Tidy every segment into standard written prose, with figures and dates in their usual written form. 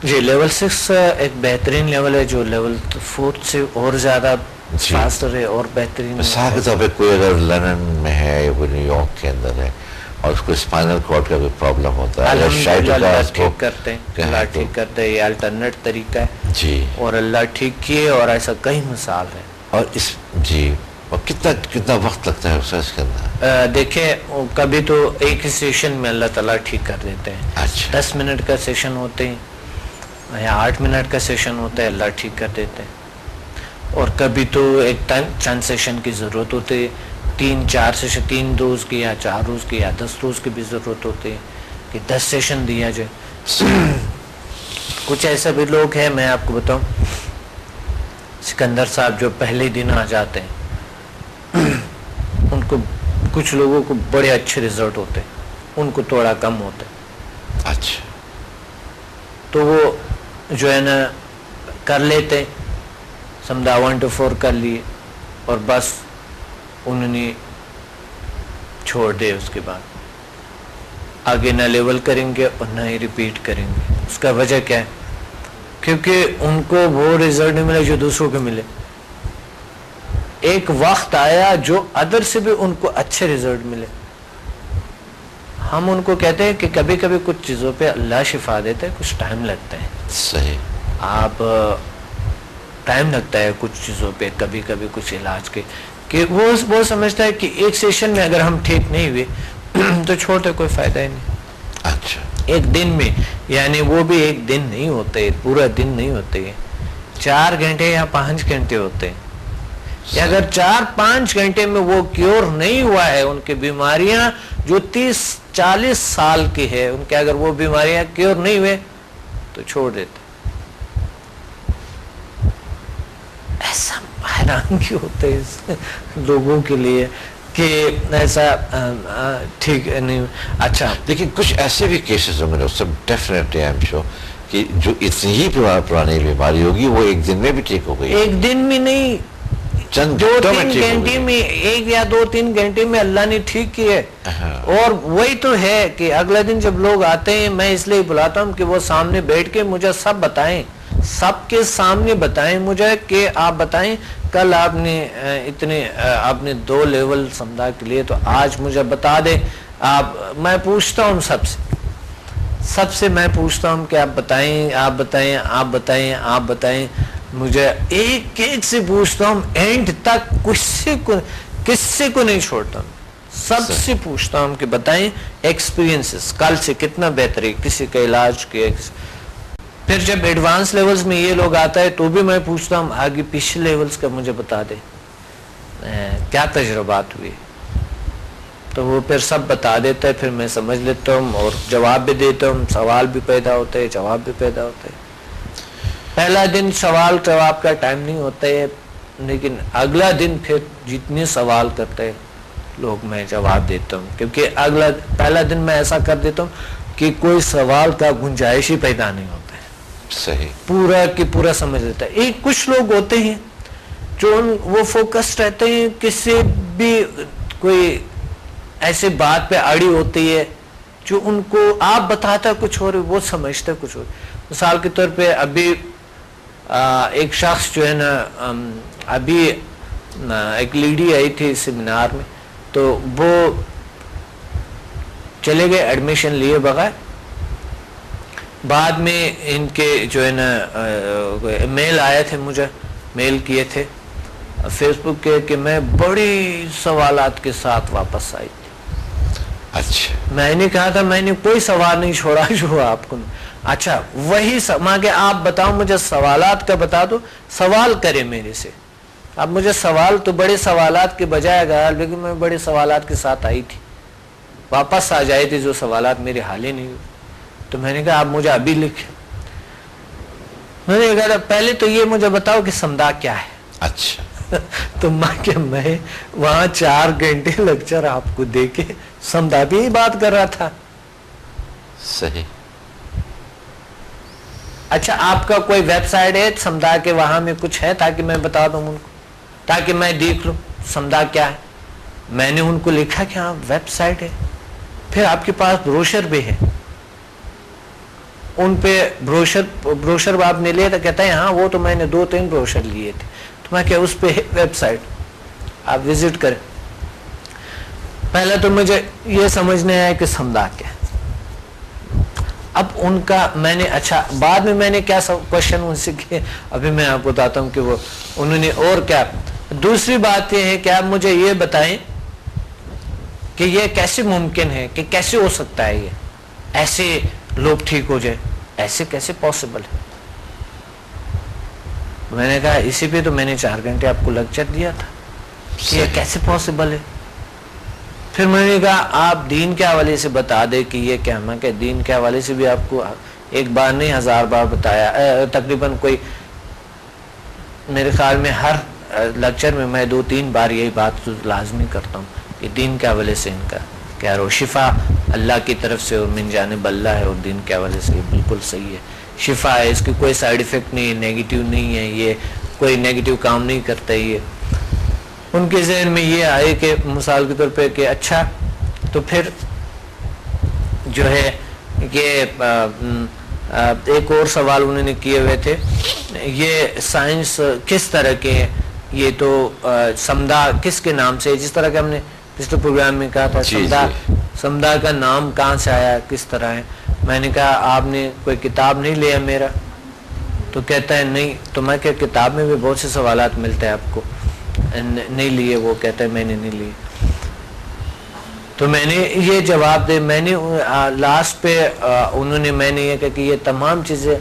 جی level 6 ایک بہترین level ہے جو لیول 4 سے اور زیادہ فاسٹر ہے اور بہترین. مثال کے طور پہ کوئی اگر لندن میں ہے یا کوئی نیو یارک کے اندر ہے اور اس کو اسپائنل کارڈ کا کوئی پرابلم ہوتا ہے, اللہ ٹھیک کرتے ہیں, اللہ ٹھیک کرتے ہیں. یہ الٹرنیٹ طریقہ ہے جی, اور اللہ ٹھیک کیے, اور ایسا کئی مثال ہے. اور اس جی اور کتنا وقت لگتا ہے اس کے اندر؟ دیکھیں کبھی تو ایک ہی سیشن میں اللہ تعالیٰ ٹھیک کر دیتے ہیں. اچھا 10 منٹ کا سیشن ہوتے ہیں یا 8 منٹ کا سیشن ہوتا ہے, اللہ ٹھیک کر دیتے ہیں. اور کبھی تو ایک چند سیشن کی ضرورت ہوتی ہے, 3-4 سیشن, 3 روز کی یا 4 روز کی یا 10 روز کی بھی ضرورت ہوتی ہے کہ 10 سیشن دیا جائے. کچھ ایسے بھی لوگ ہیں, میں آپ کو بتاؤں, سکندر صاحب جو پہلے دن آ جاتے ہیں ان کو, کچھ لوگوں کو بڑے اچھے ریزلٹ ہوتے ہیں, ان کو تھوڑا کم ہوتا ہے. اچھا تو وہ جو ہے نا کر لیتے, سمجھا 1 to 4 کر لیے اور بس انہوں نے چھوڑ دے. اس کے بعد آگے نہ لیول کریں گے اور نہ ہی ریپیٹ کریں گے. اس کا وجہ کیا ہے؟ کیونکہ ان کو وہ ریزلٹ نہیں ملے جو دوسروں کو ملے. ایک وقت آیا جو ادر سے بھی ان کو اچھے ریزلٹ ملے. ہم ان کو کہتے ہیں کہ کبھی کبھی کچھ چیزوں پہ اللہ شفا دیتا ہے, کچھ ٹائم لگتا ہے. صحیح, آپ ٹائم لگتا ہے کچھ چیزوں پہ, کبھی کبھی کچھ علاج کے, کہ وہ سمجھتا ہے کہ ایک سیشن میں اگر ہم ٹھیک نہیں ہوئے تو چھوڑتے کوئی فائدہ ہی نہیں. اچھا ایک دن میں, یعنی وہ بھی ایک دن نہیں ہوتے, پورا دن نہیں ہوتے, 4 گھنٹے یا 5 گھنٹے ہوتے ہیں. اگر 4-5 گھنٹے میں وہ کیور نہیں ہوا ہے, ان کی بیماریاں جو 30-40 سال کی ہے, ان کے اگر وہ بیماریاں کیور نہیں ہوئے تو چھوڑ دیتے. ایسا حیرانگی ہوتے ہے لوگوں کے لیے کہ ایسا ٹھیک نہیں. اچھا لیکن کچھ ایسے بھی کیسز ہوں گے سب ڈیفینیٹلی آئی ایم شیور کہ جو اتنی ہی پرانی بیماری ہوگی وہ ایک دن میں بھی ٹھیک ہو گئی. ایک دن میں نہیں, چند 2-3 گھنٹے میں, 1 یا 2-3 گھنٹے میں اللہ نے ٹھیک کیے. اور وہی تو ہے کہ اگلا دن جب لوگ آتے ہیں, میں اس لیے بلاتا ہوں کہ وہ سامنے بیٹھ کے مجھے سب بتائیں, سب کے سامنے بتائیں مجھے کہ آپ بتائیں کل آپ نے 2 لیول سمجھا کے لیے, تو آج مجھے بتا دیں آپ. میں پوچھتا ہوں سب سے میں پوچھتا ہوں کہ آپ بتائیں مجھے, ایک سے پوچھتا ہوں, اینڈ تک کسی کو نہیں چھوڑتا ہوں, سب سے پوچھتا ہوں کہ بتائیں ایکسپیرینسز کل سے کتنا بہتر ہے, کسی کا علاج کے. پھر جب ایڈوانس لیولز میں یہ لوگ آتا ہے تو بھی میں پوچھتا ہوں آگے پچھلے لیولز کا مجھے بتا دے کیا تجربات ہوئی, تو وہ پھر سب بتا دیتا ہے. پھر میں سمجھ لیتا ہوں اور جواب بھی دیتا ہوں, سوال بھی پیدا ہوتے ہیں, جواب بھی پیدا ہوتے ہیں. پہلا دن سوال جواب کا ٹائم نہیں ہوتا ہے, لیکن اگلا دن پھر جتنے سوال کرتے ہیں لوگ میں جواب دیتا ہوں, کیونکہ پہلا دن میں ایسا کر دیتا ہوں کہ کوئی سوال کا گنجائش ہی پیدا نہیں ہوتا ہے. صحیح, پورا کی پورا سمجھ لیتا ہے. ایک کچھ لوگ ہوتے ہیں جو وہ فوکس رہتے ہیں, کسی بھی کوئی ایسے بات پہ اڑی ہوتی ہے جو ان کو آپ بتاتا کچھ اور وہ سمجھتا کچھ اور. مثال کے طور پہ ابھی ایک شخص جو ہے نا, ابھی ایک لیڈی آئی تھی سیمینار میں, تو وہ چلے گئے ایڈمیشن لیے بغیر. بعد میں ان کے جو ہے نا میل آئے تھے, مجھے میل کیے تھے فیس بک کے کہ میں بڑی سوالات کے ساتھ واپس آئی تھی. اچھا, میں نے کہا تھا میں نے کوئی سوال نہیں چھوڑا جو آپ کو. اچھا وہی مانگے آپ بتاؤ مجھے سوالات کا بتا دو, سوال کرے میرے سے. اب مجھے سوال تو بڑے سوالات کے بجائے گا, لیکن میں بڑے سوالات کے ساتھ آئی تھی, واپس آ جائے تھے جو سوالات میرے حال ہی نہیں ہوئے. تو میں نے کہا آپ مجھے ابھی لکھیں. میں نے کہا پہلے تو یہ مجھے بتاؤ کہ سمدھا کیا ہے. اچھا تو میں وہاں 4 گھنٹے لیکچر آپ کو دے کے سمدھا بھی ہی بات کر رہا تھا. صحیح. اچھا آپ کا کوئی ویب سائٹ ہے سمدھا کے, وہاں میں کچھ ہے تاکہ میں بتا دوں ان کو, تاکہ میں دیکھ لوں سمدھا کیا ہے. میں نے ان کو لکھا کہ ہاں ویب سائٹ ہے, پھر آپ کے پاس بروشر بھی ہے, ان پہ بروشر آپ نے لیا تھا؟ کہتا ہے ہاں وہ تو میں نے 2-3 بروشر لیے تھے. تو میں کہ اس پہ ویب سائٹ آپ وزٹ کریں. پہلے تو مجھے یہ سمجھنے آیا کہ سمدا کیا. اب ان کا میں نے اچھا بعد میں نے کیا کوشچن ان سے کیے, ابھی میں آپ کو بتاتا ہوں کہ وہ انہوں نے اور کیا. دوسری بات یہ ہے کہ آپ مجھے یہ بتائیں کہ یہ کیسے ممکن ہے, کہ کیسے ہو سکتا ہے یہ ایسے لوگ ٹھیک ہو جائے, ایسے کیسے پاسبل ہے. میں نے کہا اسی پہ تو میں نے 4 گھنٹے آپ کو لیکچر دیا تھا کہ یہ کیسے پاسبل ہے. پھر میں نے کہا آپ دین کے حوالے سے بتا دے کہ یہ کیا. میں کہ دین کے حوالے سے بھی آپ کو ایک بار نہیں 1000 بار بتایا, تقریباً کوئی میرے خیال میں ہر لیکچر میں 2-3 بار یہی بات لازمی کرتا ہوں کہ دین کے حوالے سے ان کا کیا رو. شفا اللہ کی طرف سے اور من جانب اللہ ہے, اور دین کے حوالے سے یہ بالکل صحیح ہے. شفا ہے, اس کی کوئی سائیڈ ایفیکٹ نہیں ہے, نیگیٹیو نہیں ہے, یہ کوئی نیگیٹیو کام نہیں کرتا. یہ ان کے ذہن میں یہ آئے کہ مثال کے طور پہ کہ اچھا تو پھر جو ہے کہ ایک اور سوال انہوں نے کیے ہوئے تھے, یہ سائنس کس طرح کے ہے, یہ تو سمدا کس کے نام سے, جس طرح کہ ہم نے پچھلے پروگرام میں کہا تھا سمدا کا نام کہاں سے آیا, کس طرح ہے. میں نے کہا آپ نے کوئی کتاب نہیں لیا میرا, تو کہتا ہے نہیں. تو میں کہ کتاب میں بھی بہت سے سوالات ملتے ہیں آپ کو, نہیں لیے. وہ کہتا ہے میں نے نہیں لیے. تو میں نے یہ جواب دے, میں نے لاسٹ پہ انہوں نے میں نے یہ کہا کہ یہ تمام چیزیں,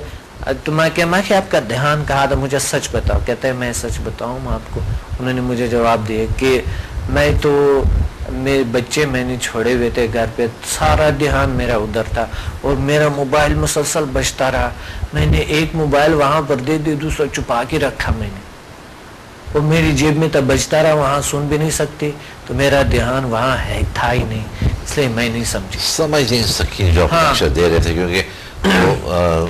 تو میں کہ آپ کا دھیان کہا تھا, مجھے سچ بتاؤ. کہتا ہے میں سچ بتاؤں آپ کو. انہوں نے مجھے جواب دیا کہ میں تو میرے بچے میں نے چھوڑے ہوئے تھے گھر پہ, سارا دھیان میرا ادھر تھا, اور میرا موبائل مسلسل بجتا رہا. میں نے ایک موبائل وہاں پر دے دی, دوسرا چھپا کے رکھا میں نے, اور میری جیب میں تب بجتا رہا, وہاں سن بھی نہیں سکتی, تو میرا دھیان وہاں ہے تھا ہی نہیں, اس لیے میں نہیں سمجھ نہیں سکی جو آپ لیکچر دے رہے تھے, کیونکہ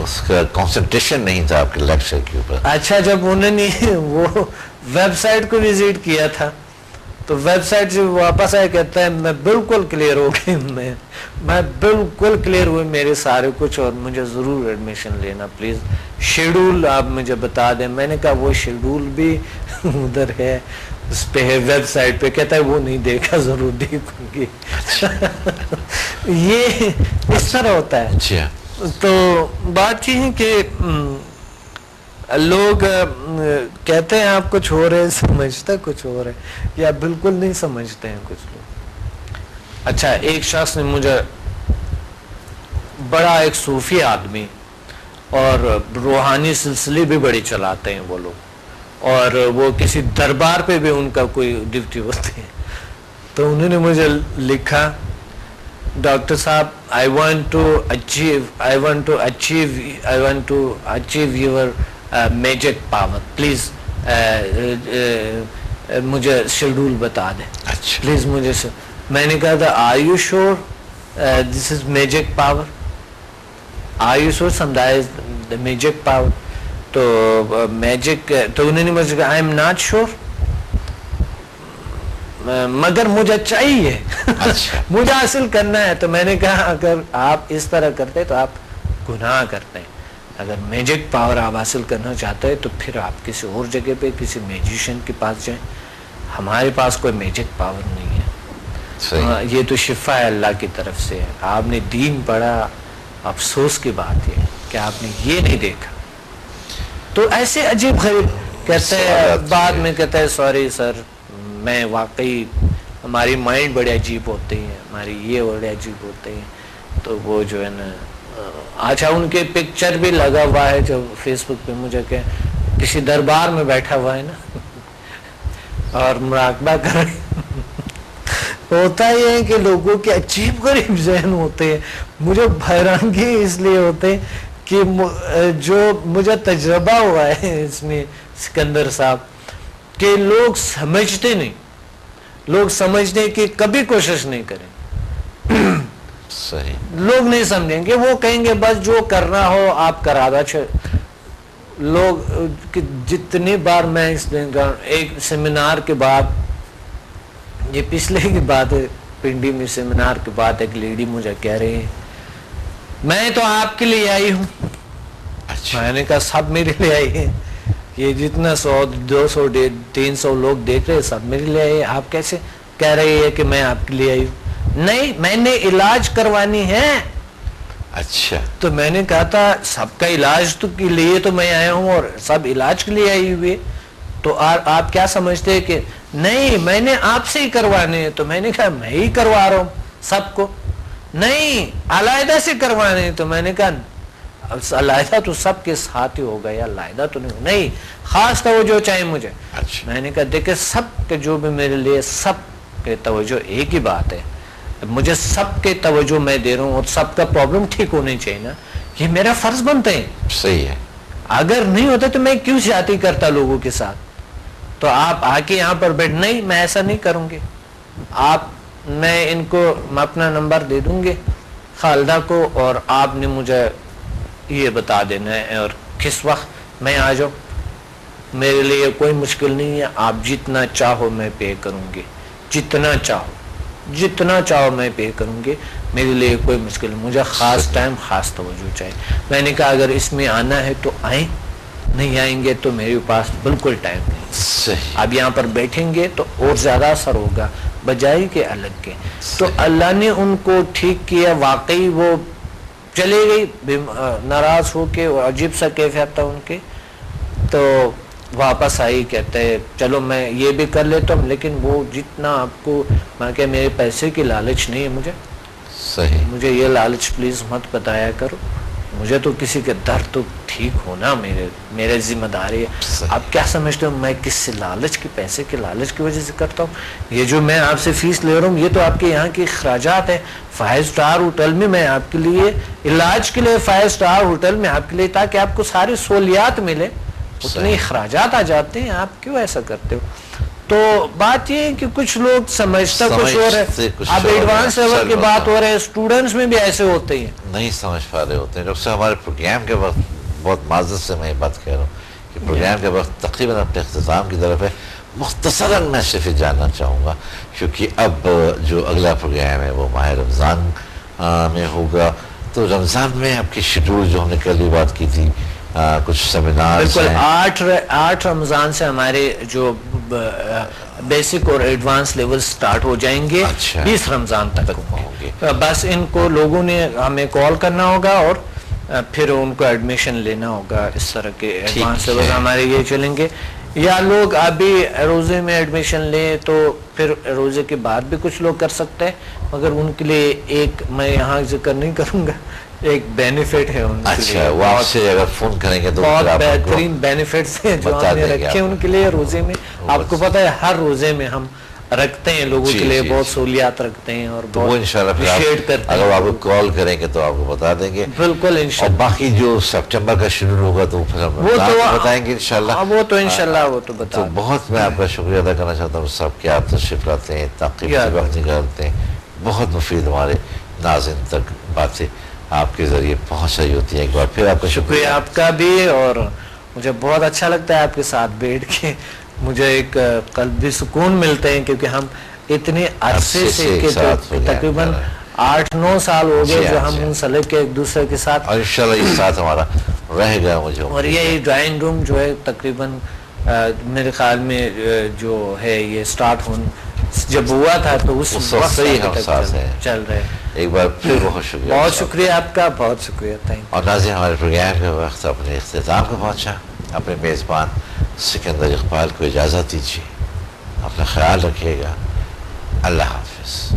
اس کا کنسنٹریشن نہیں تھا آپ کے لیکچر کے اوپر. اچھا جب انہوں نے وہ ویب سائٹ کو وزٹ کیا تھا تو ویب سائٹ سے واپس آئے, کہتا ہے میں بالکل کلیئر ہو گئی, میں بالکل کلیئر ہوئی میرے سارے کچھ, اور مجھے ضرور ایڈمیشن لینا پلیز, شیڈول آپ مجھے بتا دیں. میں نے کہا وہ شیڈول بھی ادھر ہے, اس پہ ہے ویب سائٹ پہ. کہتا ہے وہ نہیں دیکھا, ضرور دیکھوں گی. یہ اس طرح ہوتا ہے. تو بات یہ ہے کہ لوگ کہتے ہیں آپ کچھ ہو رہے, سمجھتا کچھ ہو رہے, یا بالکل نہیں سمجھتے ہیں کچھ لوگ. اچھا ایک شخص نے مجھے, بڑا ایک صوفی آدمی, اور روحانی سلسلے بھی بڑے چلاتے ہیں وہ لوگ, اور وہ کسی دربار پہ بھی ان کا کوئی ڈیوٹی ہوتی ہے. تو انہوں نے مجھے لکھا, ڈاکٹر صاحب I want to achieve your magic power, please مجھے شیڈول بتا دیں پلیز مجھے. میں نے کہا تھا are you sure this is magic power, are you sure Samdaya is the magic power. تو میجک, تو انہوں نے مجھے کہا I am not sure, مگر مجھے چاہیے, مجھے حاصل کرنا ہے. تو میں نے کہا اگر آپ اس طرح کرتے تو آپ گناہ کرتے ہیں. اگر میجک پاور آپ حاصل کرنا چاہتے ہیں تو پھر آپ کسی اور جگہ پہ کسی میجیشین کے پاس جائیں. ہمارے پاس کوئی میجک پاور نہیں ہے, یہ تو شفا ہے اللہ کی طرف سے. آپ نے دین پڑھا, افسوس کی بات ہے کہ آپ نے یہ نہیں دیکھا. تو ایسے عجیب غریب کہتے ہیں, بعد میں کہتا ہے سوری سر, میں واقعی ہماری مائنڈ بڑے عجیب ہوتے ہیں, ہماری یہ بڑے عجیب ہوتے ہیں. تو وہ جو ہے نا, اچھا ان کے پکچر بھی لگا ہوا ہے جو فیس بک پہ, مجھے کہ کسی دربار میں بیٹھا ہوا ہے نا اور مراقبہ کر رہے. ہوتا یہ ہے کہ لوگوں کے عجیب غریب ذہن ہوتے ہیں. مجھے حیرانگی اس لیے ہوتے ہیں کہ جو مجھے تجربہ ہوا ہے اس میں سکندر صاحب, کہ لوگ سمجھتے نہیں, لوگ سمجھنے کی کبھی کوشش نہیں کریں. صحیح, لوگ نہیں سمجھیں گے, وہ کہیں گے بس جو کرنا ہو آپ کرا دو. لوگ جتنی بار میں اس دن کا ایک سیمینار کے بعد, یہ پچھلے کی بات ہے, پنڈی میں سیمینار کے بعد ایک لیڈی مجھے کہہ رہی ہے میں تو آپ کے لیے آئی ہوں. اچھا میں نے کہا سب میرے لیے آئی ہیں, یہ جتنا 100 200 300 لوگ دیکھ رہے سب میرے لیے آئے, آپ کیسے کہہ رہی ہے کہ میں آپ کے لیے آئی ہوں؟ نہیں, میں نے علاج کروانی ہے. اچھا تو میں نے کہا تھا سب کا علاج تو کے لیے تو میں آیا ہوں اور سب علاج کے لیے آئی ہوئے, تو آپ کیا سمجھتے ہیں کہ نہیں میں نے آپ سے ہی کروانے ہیں؟ تو میں نے کہا میں ہی کروا رہا ہوں سب کو. نہیں علیحدہ سے کروانے ہیں. تو میں نے کہا علیحدہ تو سب کے ساتھ ہی ہوگا یا علیحدہ تو نہیں, خاص توجہ چاہیے مجھے. اچھا میں نے کہا دیکھیں سب کے جو بھی میرے لیے سب کے توجہ ایک ہی بات ہے, مجھے سب کے توجہ میں دے رہا ہوں اور سب کا پرابلم ٹھیک ہونے چاہیے نا, یہ میرا فرض بنتا ہے. صحیح ہے. اگر نہیں ہوتا تو میں کیوں زیادتی کرتا لوگوں کے ساتھ. تو آپ آ کے یہاں پر بیٹھ, نہیں میں ایسا نہیں کروں گی. میں ان کو اپنا نمبر دے دوں گی خالدہ کو, اور آپ نے مجھے یہ بتا دینا ہے اور کس وقت میں آ جاؤں. میرے لیے کوئی مشکل نہیں ہے, آپ جتنا چاہو میں پے کروں گی, جتنا چاہو میں پے کروں گی, میرے لیے کوئی مشکل نہیں. مجھے خاص ٹائم خاص توجہ چاہیے. میں نے کہا اگر اس میں آنا ہے تو آئیں, نہیں آئیں گے تو میرے پاس بالکل ٹائم نہیں. صحیح. اب یہاں پر بیٹھیں گے تو اور زیادہ اثر ہوگا بجائے کہ الگ کے. تو اللہ نے ان کو ٹھیک کیا, واقعی وہ چلے گئی ناراض ہو کے, عجیب سا کیفیت تھا ان کے, تو واپس آئی, کہتے ہیں چلو میں یہ بھی کر لیتا ہوں, لیکن وہ جتنا آپ کو, میں کہ میرے پیسے کی لالچ نہیں ہے مجھے, صحیح, مجھے یہ لالچ پلیز مت بتایا کرو, مجھے تو کسی کے درد تو ٹھیک ہونا میرے ذمہ داری ہے. آپ کیا سمجھتے ہو میں کس سے لالچ کی, پیسے کے لالچ کی وجہ سے کرتا ہوں؟ یہ جو میں آپ سے فیس لے رہا ہوں یہ تو آپ کے یہاں کے اخراجات ہیں. 5 اسٹار ہوٹل میں میں آپ کے لیے علاج کے لیے 5 اسٹار ہوٹل میں آپ کے لیے, تاکہ آپ کو ساری سہولیات ملے, اتنے اخراجات آ جاتے ہیں. آپ کیوں ایسا کرتے ہو؟ تو بات یہ ہے کہ کچھ لوگ سمجھتا کچھ اور ہے. اب ایڈوانس لیول کی بات ہو رہے ہیں, اسٹوڈنٹس میں بھی ایسے ہوتے ہیں, نہیں سمجھ پا رہے ہوتے ہیں. ڈاکٹر صاحب ہمارے پروگرام کے وقت, بہت معذرت سے میں یہ بات کہہ رہا ہوں کہ پروگرام کے وقت تقریباً اپنے اختتام کی طرف ہے. مختصراً میں صرف جاننا چاہوں گا, کیونکہ اب جو اگلا پروگرام ہے وہ ماہ رمضان میں ہوگا, تو رمضان میں آپ کی شیڈول جو ہم نے کل بھی بات کی تھی, کچھ سیمینار بالکل 8 رمضان سے ہمارے جو بیسک اور ایڈوانس لیول سٹارٹ ہو جائیں گے. 20 رمضان تک ہوں گے. بس ان کو لوگوں نے ہمیں کال کرنا ہوگا اور پھر ان کو ایڈمیشن لینا ہوگا. اس طرح کے ایڈوانس لیول ہمارے یہ چلیں گے, یا لوگ ابھی روزے میں ایڈمیشن لیں تو پھر روزے کے بعد بھی کچھ لوگ کر سکتے ہیں, مگر ان کے لیے ایک میں یہاں ذکر نہیں کروں گا, ایک بینیفٹ ہے ان کے لیے. وہ آپ سے اگر فون کریں گے تو بہت بہترین بینیفٹس ہیں جو ہم نے رکھے ان کے لیے روزے میں. آپ کو پتہ ہے ہر روزے میں ہم رکھتے ہیں لوگوں کے لیے بہت سہولیات رکھتے ہیں, اور وہ انشاءاللہ اگر آپ کو کال کریں گے تو آپ کو بتا دیں گے. بالکل انشاءاللہ. اور باقی جو سپٹمبر کا شیڈول ہوگا تو پھر ہم بتائیں گے انشاءاللہ. وہ تو انشاءاللہ وہ تو بتا. تو بہت میں آپ کا شکریہ ادا کرنا چاہتا ہوں سب کہ آپ تشریف لاتے ہیں, تاکہ وقت نکالتے ہیں. بہت مفید ہمارے ناظرین تک باتیں آپ کے ذریعے پہنچ رہی ہوتی ہیں. ایک بار پھر آپ کا شکریہ آپ کا بھی, اور مجھے بہت اچھا لگتا ہے آپ کے ساتھ بیٹھ کے, مجھے ایک قلبی سکون ملتے ہیں, کیونکہ ہم اتنے عرصے سے تقریباً 8-9 سال ہو گئے جو ہم منسلک کے ایک دوسرے کے ساتھ, اور انشاءاللہ یہ ساتھ ہمارا رہے گا مجھے. اور یہ ڈرائنگ روم جو ہے تقریباً میرے خیال میں جو ہے یہ سٹارٹ جب ہوا تھا تو اس وقت سے ہی ہم ساتھ چل رہے. ایک بار پھر بہت شکریہ, بہت شکریہ آپ کا, بہت شکریہ. اور ناظرین ہمارے پروگرام کے وقت اپنے اختتام کو پہنچا. اپنے میزبان سکندر اقبال کو اجازت دیجیے, اپنا خیال رکھیے گا. اللہ حافظ.